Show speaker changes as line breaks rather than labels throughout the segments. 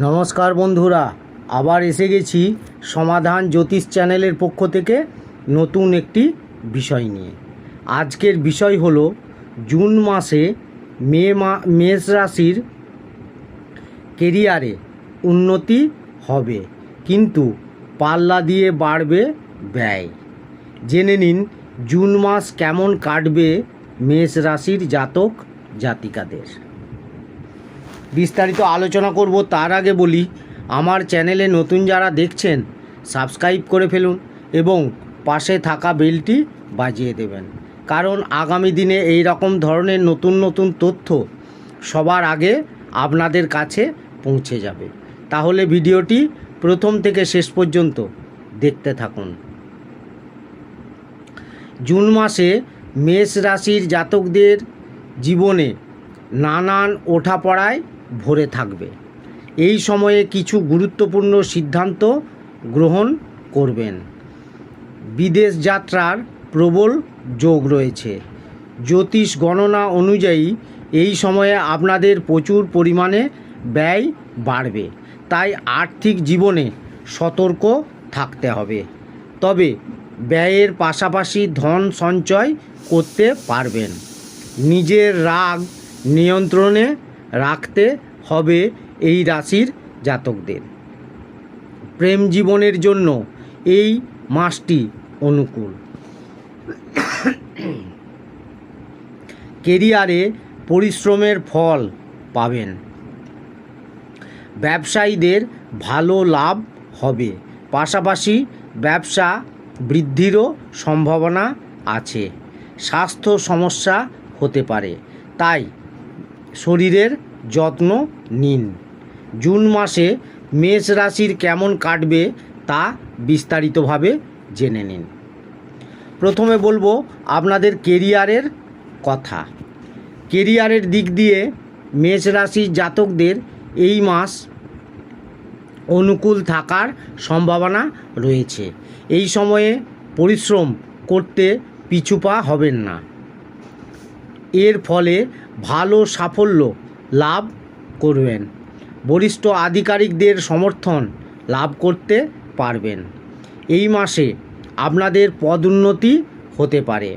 নমস্কার বন্ধুরা, আবার এসে গেছি সমাধান জ্যোতিষ চ্যানেলের পক্ষ থেকে নতুন একটি বিষয় নিয়ে। আজকের বিষয় হলো জুন মাসে মেষ রাশির কেরিয়ারে উন্নতি হবে, কিন্তু পাল্লা দিয়ে বাড়বে ব্যয়। জেনে নিন জুন মাস কেমন কাটবে মেষ রাশির জাতক জাতিকাদের। বিস্তারিত আলোচনা করব তার আগে বলি, আমার চ্যানেলে নতুন যারা দেখছেন সাবস্ক্রাইব করে ফেলুন এবং পাশে থাকা বেলটি বাজিয়ে দেবেন, কারণ আগামী দিনে এই রকম ধরনের নতুন নতুন তথ্য সবার আগে আপনাদের কাছে পৌঁছে যাবে। তাহলে ভিডিওটি প্রথম থেকে শেষ পর্যন্ত দেখতে থাকুন। জুন মাসে মেষ রাশির জাতকদের জীবনে নানান ওঠাপড়ায় ভরে থাকবে। এই সময়ে কিছু গুরুত্বপূর্ণ সিদ্ধান্ত গ্রহণ করবেন। বিদেশ যাত্রার প্রবল যোগ রয়েছে। জ্যোতিষ গণনা অনুযায়ী এই সময়ে আপনাদের প্রচুর পরিমাণে ব্যয় বাড়বে, তাই আর্থিক জীবনে সতর্ক থাকতে হবে। তবে ব্যয়ের পাশাপাশি ধন সঞ্চয় করতে পারবেন। নিজের রাগ নিয়ন্ত্রণে রাখতে হবে এই রাশির জাতকদের। প্রেম জীবনের জন্য এই মাসটি অনুকূল। কেরিয়ারে পরিশ্রমের ফল পাবেন। ব্যবসায়ীদের ভালো লাভ হবে, পাশাপাশি ব্যবসা বৃদ্ধিরও সম্ভাবনা আছে। স্বাস্থ্য সমস্যা হতে পারে, তাই শরীরের যত্ন নিন। জুন মাসে মেষ রাশির কেমন কাটবে তা বিস্তারিতভাবে জেনে নিন। প্রথমে বলবো আপনাদের কেরিয়ারের কথা। কেরিয়ারের দিক দিয়ে মেষ রাশির জাতকদের এই মাস অনুকূল থাকার সম্ভাবনা রয়েছে। এই সময়ে পরিশ্রম করতে পিছুপা হবেন না। এর ফলে ভালো সাফল্য লাভ করবেন। বরিষ্ঠ আধিকারিকদের সমর্থন লাভ করতে পারবেন। এই মাসে আপনাদের পদোন্নতি হতে পারে।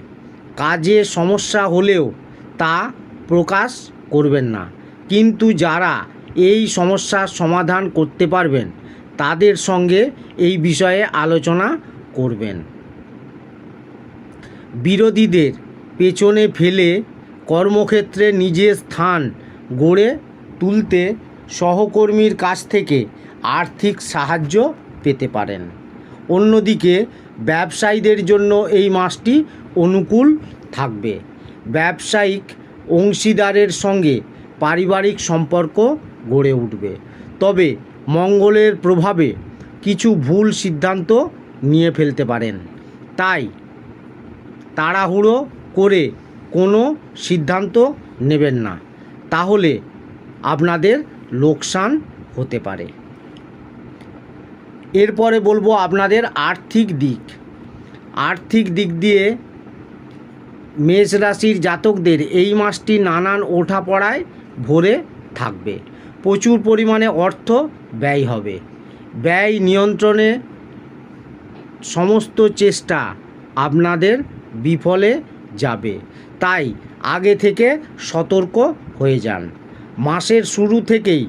কাজে সমস্যা হলেও তা প্রকাশ করবেন না, কিন্তু যারা এই সমস্যার সমাধান করতে পারবেন তাদের সঙ্গে এই বিষয়ে আলোচনা করবেন। বিরোধীদের পেছনে ফেলে কর্মক্ষেত্রে নিজের স্থান গড়ে তুলতে সহকর্মীর কাছ থেকে আর্থিক সাহায্য পেতে পারেন। অন্যদিকে ব্যবসায়ীদের জন্য এই মাসটি অনুকূল থাকবে। ব্যবসায়িক অংশীদারের সঙ্গে পারিবারিক সম্পর্ক গড়ে উঠবে, তবে মঙ্গলের প্রভাবে কিছু ভুল সিদ্ধান্ত নিয়ে ফেলতে পারেন। তাই তাড়াহুড়ো করে কোনো সিদ্ধান্ত নেবেন না, তাহলে আপনাদের লোকসান হতে পারে। এরপরে বলবো আপনাদের আর্থিক দিক। আর্থিক দিক দিয়ে মেষ রাশির জাতকদের এই মাসটি নানান ওঠাপড়ায় ভরে থাকবে। প্রচুর পরিমাণে অর্থ ব্যয় হবে। ব্যয় নিয়ন্ত্রণে সমস্ত চেষ্টা আপনাদের বিফলে যাবে, তাই আগে থেকে সতর্ক হয়ে যান। মাসের শুরু থেকেই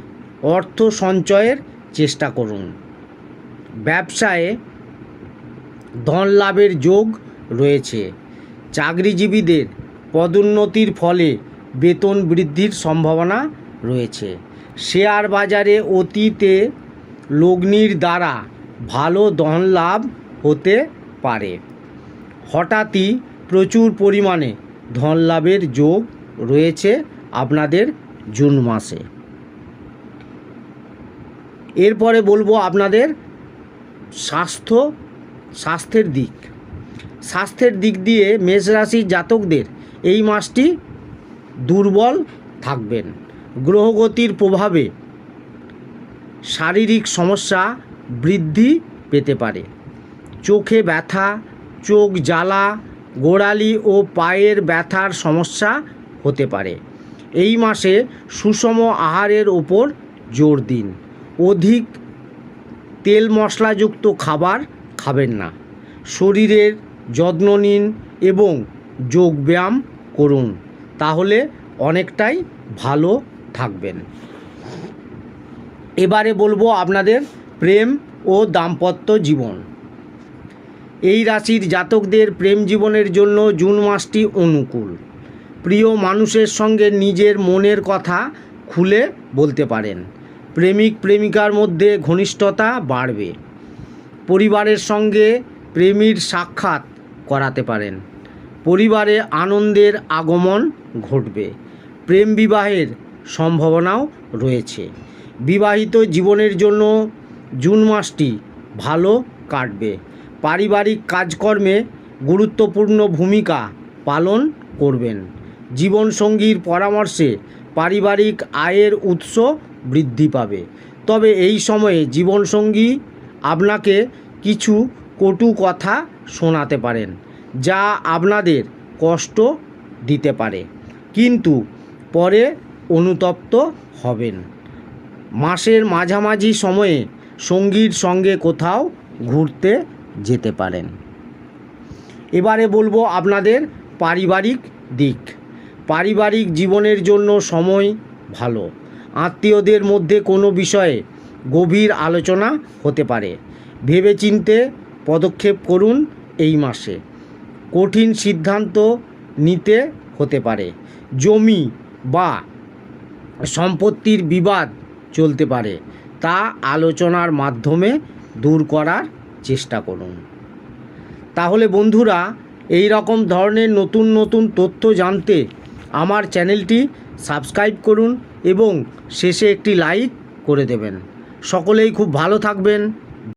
অর্থ সঞ্চয়ের চেষ্টা করুন। ব্যবসায়ে ধন লাভের যোগ রয়েছে। চাকরিজীবীদের পদোন্নতির ফলে বেতন বৃদ্ধির সম্ভাবনা রয়েছে। শেয়ার বাজারে অতীতে লগ্নির দ্বারা ভালো ধন লাভ হতে পারে। হঠাৎই প্রচুর পরিমাণে ধন লাভের যোগ রয়েছে আপনাদের জুন মাসে। এরপরে বলবো আপনাদের স্বাস্থ্যের দিক। স্বাস্থ্যের দিক দিয়ে মেষ রাশির জাতকদের এই মাসটি দুর্বল থাকবেন। গ্রহগতির প্রভাবে শারীরিক সমস্যা বৃদ্ধি পেতে পারে। চোখে ব্যথা, চোখ জ্বালা, গোড়ালি ও পায়ের ব্যথার সমস্যা হতে পারে। এই মাসে সুষম আহারের ওপর জোর দিন। অধিক তেল মশলাযুক্ত খাবার খাবেন না। শরীরের যত্ন নিন এবং যোগব্যায়াম করুন, তাহলে অনেকটাই ভালো থাকবেন। এবারে বলবো আপনাদের প্রেম ও দাম্পত্য জীবন। এই রাশির জাতকদের প্রেম জীবনের জন্য জুন মাসটি অনুকূল। প্রিয় মানুষের সঙ্গে নিজের মনের কথা খুলে বলতে পারেন। প্রেমিক প্রেমিকার মধ্যে ঘনিষ্ঠতা বাড়বে। পরিবারের সঙ্গে প্রেমীর সাক্ষাৎ করাতে পারেন। পরিবারে আনন্দের আগমন ঘটবে। প্রেম বিবাহের সম্ভাবনাও রয়েছে। বিবাহিত জীবনের জন্য জুন মাসটি ভালো কাটবে। পারিবারিক কাজকর্মে গুরুত্বপূর্ণ ভূমিকা পালন করবেন। জীবনসঙ্গীর পরামর্শে পারিবারিক আয়ের উৎস বৃদ্ধি পাবে। তবে এই সময়ে জীবনসঙ্গী আপনাকে কিছু কটু কথা শোনাতে পারেন, যা আপনাদের কষ্ট দিতে পারে, কিন্তু পরে অনুতপ্ত হবেন। মাসের মাঝামাঝি সময়ে সঙ্গীর সঙ্গে কোথাও ঘুরতে যেতে পারেন। এবারে বলবো আপনাদের পারিবারিক দিক। পারিবারিক জীবনের জন্য সময় ভালো। আত্মীয়দের মধ্যে কোনো বিষয়ে গভীর আলোচনা হতে পারে। ভেবেচিন্তে পদক্ষেপ করুন এই মাসে। কঠিন সিদ্ধান্ত নিতে হতে পারে। জমি বা সম্পত্তির বিবাদ চলতে পারে, তা আলোচনার মাধ্যমে দূর করার চেষ্টা করুন। তাহলে বন্ধুরা, এই রকম ধরনের নতুন নতুন তথ্য জানতে আমার চ্যানেলটি সাবস্ক্রাইব করুন এবং শেষে একটি লাইক করে দেবেন। সকলেই খুব ভালো থাকবেন।